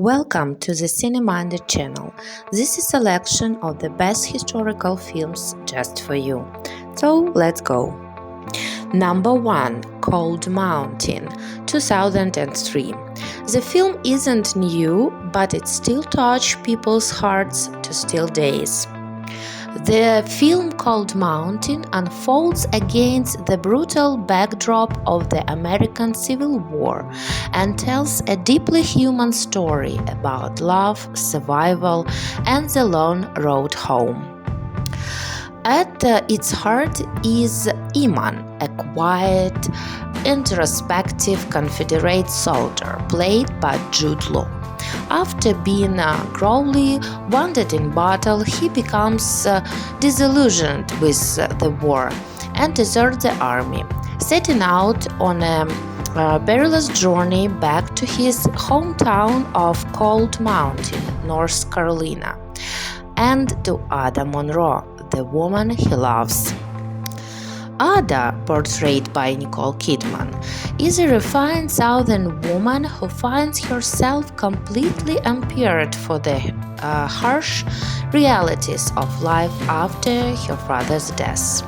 Welcome to the Cinemanda channel. This is a selection of the best historical films just for you. So let's go. Number 1. Cold Mountain, 2003. The film isn't new, but it still touched people's hearts to still days. The film Cold Mountain unfolds against the brutal backdrop of the American Civil War and tells a deeply human story about love, survival, and the long road home. At its heart is Eamon, a quiet, introspective Confederate soldier played by Jude Law. After being cruelly wounded in battle, he becomes disillusioned with the war and deserts the army, setting out on a perilous journey back to his hometown of Cold Mountain, North Carolina, and to Ada Monroe, the woman he loves. Ada, portrayed by Nicole Kidman, is a refined Southern woman who finds herself completely unprepared for the harsh realities of life after her father's death.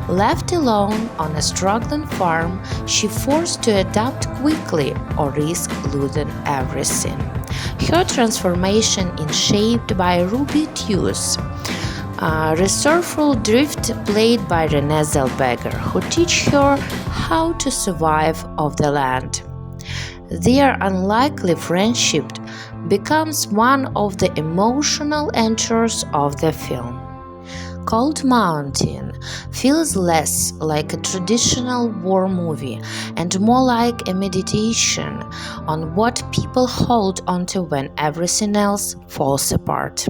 Left alone on a struggling farm, she forced to adapt quickly or risk losing everything. Her transformation is shaped by Ruby Tues, resourceful drift played by Renee Zellweger, who teach her how to survive off the land. Their unlikely friendship becomes one of the emotional anchors of the film. Cold Mountain feels less like a traditional war movie and more like a meditation on what people hold onto when everything else falls apart.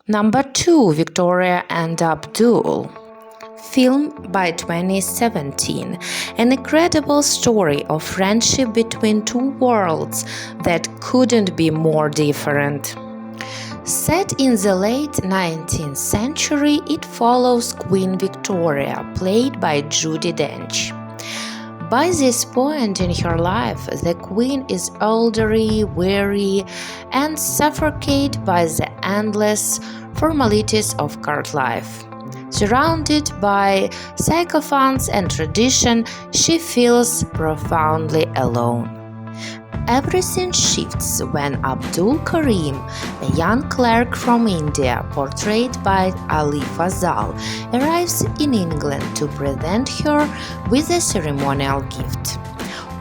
Number 2. Victoria and Abdul, film by 2017, an incredible story of friendship between two worlds that couldn't be more different. Set in the late 19th century, it follows Queen Victoria, played by Judi Dench. By this point in her life, the Queen is elderly, weary, and suffocated by the endless formalities of court life. Surrounded by sycophants and tradition, she feels profoundly alone. Everything shifts when Abdul Karim, a young clerk from India, portrayed by Ali Fazal, arrives in England to present her with a ceremonial gift.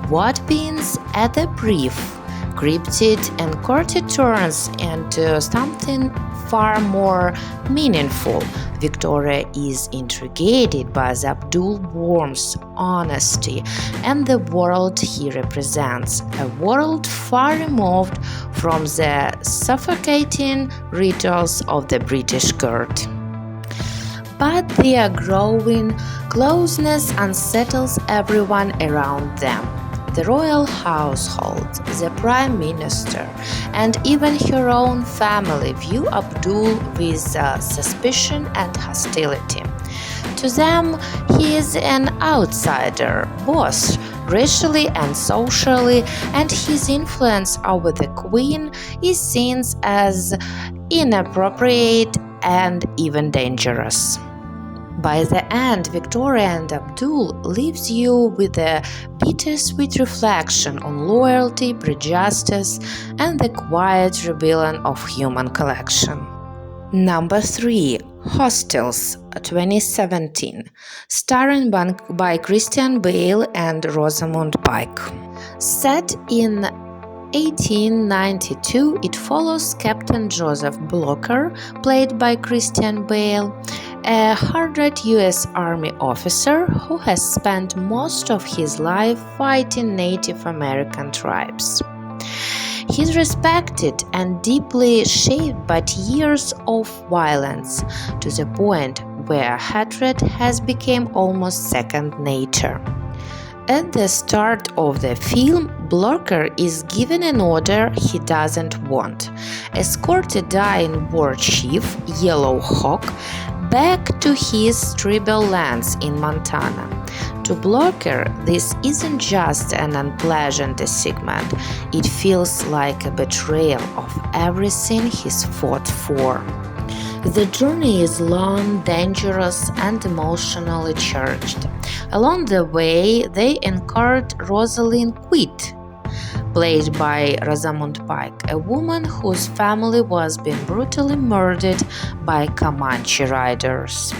What begins at a brief, cryptic and courted turns into something far more meaningful. Victoria is intrigued by Abdul's warmth, honesty, and the world he represents, a world far removed from the suffocating rituals of the British court. But their growing closeness unsettles everyone around them. The royal household, the prime minister, and even her own family view Abdul with suspicion and hostility. To them, he is an outsider, both racially and socially, and his influence over the Queen is seen as inappropriate and even dangerous. By the end, Victoria and Abdul leaves you with a bittersweet reflection on loyalty, prejudice, and the quiet rebellion of human collection. Number 3. Hostels, 2017, starring by Christian Bale and Rosamund Pike. Set in 1892, it follows Captain Joseph Blocker, played by Christian Bale, a hardened U.S. Army officer who has spent most of his life fighting Native American tribes. He is respected and deeply shaped by years of violence, to the point where hatred has become almost second nature. At the start of the film, Blocker is given an order he doesn't want: escort a dying war chief, Yellow Hawk, back to his tribal lands in Montana. To To Blocker, this isn't just an unpleasant segment, it feels like a betrayal of everything he's fought for. The journey is long, dangerous, and emotionally charged. Along the way, they encountered Rosalind Quitt, played by Rosamund Pike, a woman whose family was being brutally murdered by Comanche riders.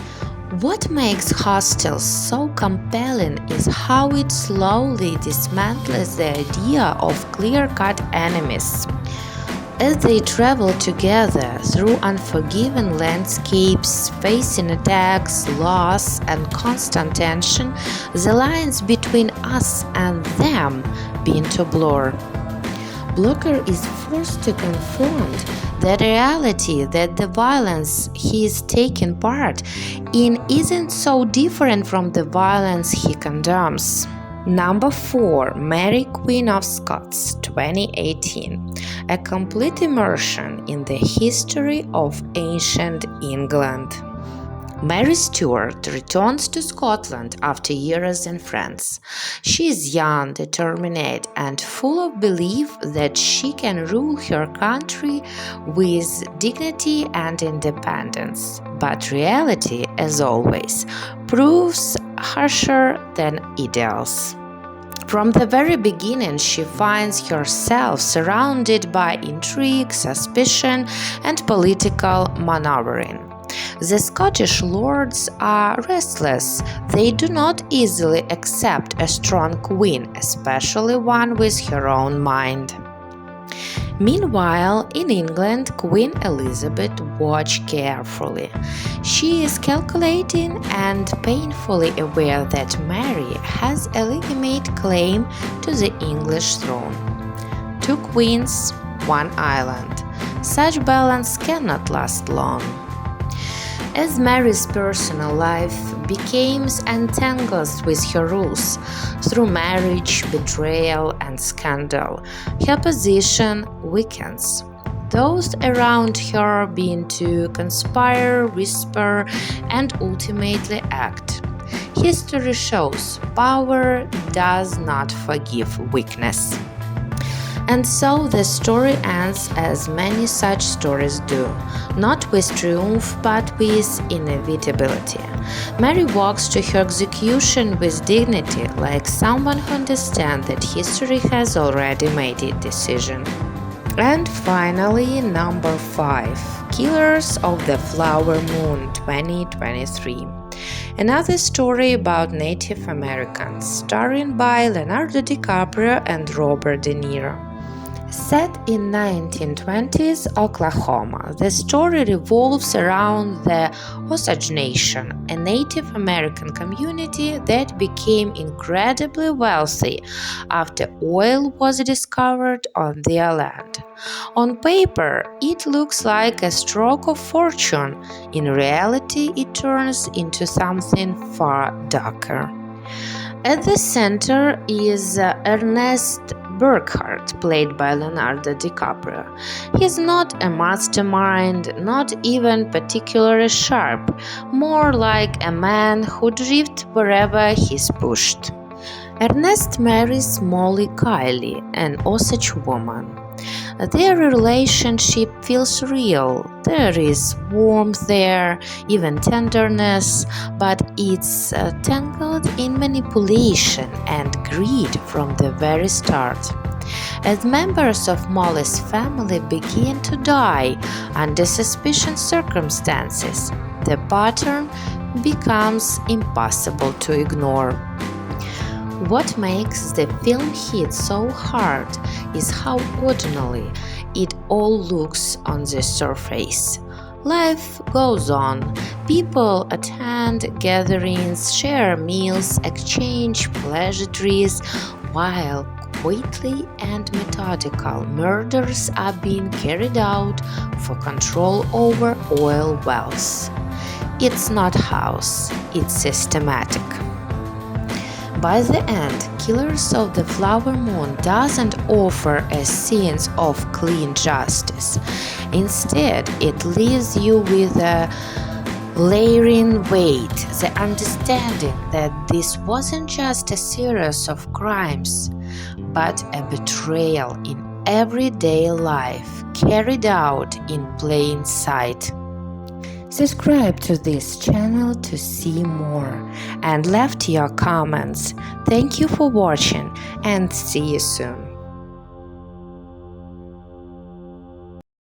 What makes Hostiles so compelling is how it slowly dismantles the idea of clear-cut enemies. As they travel together through unforgiving landscapes, facing attacks, loss, and constant tension, the lines between us and them begin to blur. Blocker is forced to confront the reality that the violence he is taking part in isn't so different from the violence he condemns. Number 4. Mary Queen of Scots, 2018. A complete immersion in the history of ancient England. Mary Stuart returns to Scotland after years in France. She is young, determined, and full of belief that she can rule her country with dignity and independence. But reality, as always, proves harsher than ideals. From the very beginning, she finds herself surrounded by intrigue, suspicion, and political maneuvering. The Scottish lords are restless. They do not easily accept a strong queen, especially one with her own mind. Meanwhile, in England, Queen Elizabeth watched carefully. She is calculating and painfully aware that Mary has a legitimate claim to the English throne. 2 queens, 1 island. Such balance cannot last long. As Mary's personal life becomes entangled with her rules through marriage, betrayal, and scandal, her position weakens. Those around her begin to conspire, whisper, and ultimately act. History shows power does not forgive weakness. And so the story ends as many such stories do, not with triumph but with inevitability. Mary walks to her execution with dignity, like someone who understands that history has already made its decision. And finally, number 5, Killers of the Flower Moon, 2023. Another story about Native Americans, starring by Leonardo DiCaprio and Robert De Niro. Set in 1920s Oklahoma, the story revolves around the Osage Nation, a Native American community that became incredibly wealthy after oil was discovered on their land. On paper, it looks like a stroke of fortune. In reality, it turns into something far darker. At the center is Ernest Burkhart, played by Leonardo DiCaprio. He's not a mastermind, not even particularly sharp, more like a man who drifts wherever he's pushed. Ernest marries Molly Kiley, an Osage woman. Their relationship feels real. There is warmth there, even tenderness, but it's tangled in manipulation and greed from the very start. As members of Molly's family begin to die under suspicious circumstances, the pattern becomes impossible to ignore. What makes the film hit so hard is how ordinary it all looks on the surface. Life goes on. People attend gatherings, share meals, exchange pleasantries, while quietly and methodical murders are being carried out for control over oil wells. It's not house, it's systematic. By the end, Killers of the Flower Moon doesn't offer a sense of clean justice. Instead, it leaves you with a Layering weight, the understanding that this wasn't just a series of crimes, but a betrayal in everyday life carried out in plain sight. Subscribe to this channel to see more and left your comments. Thank you for watching and see you soon.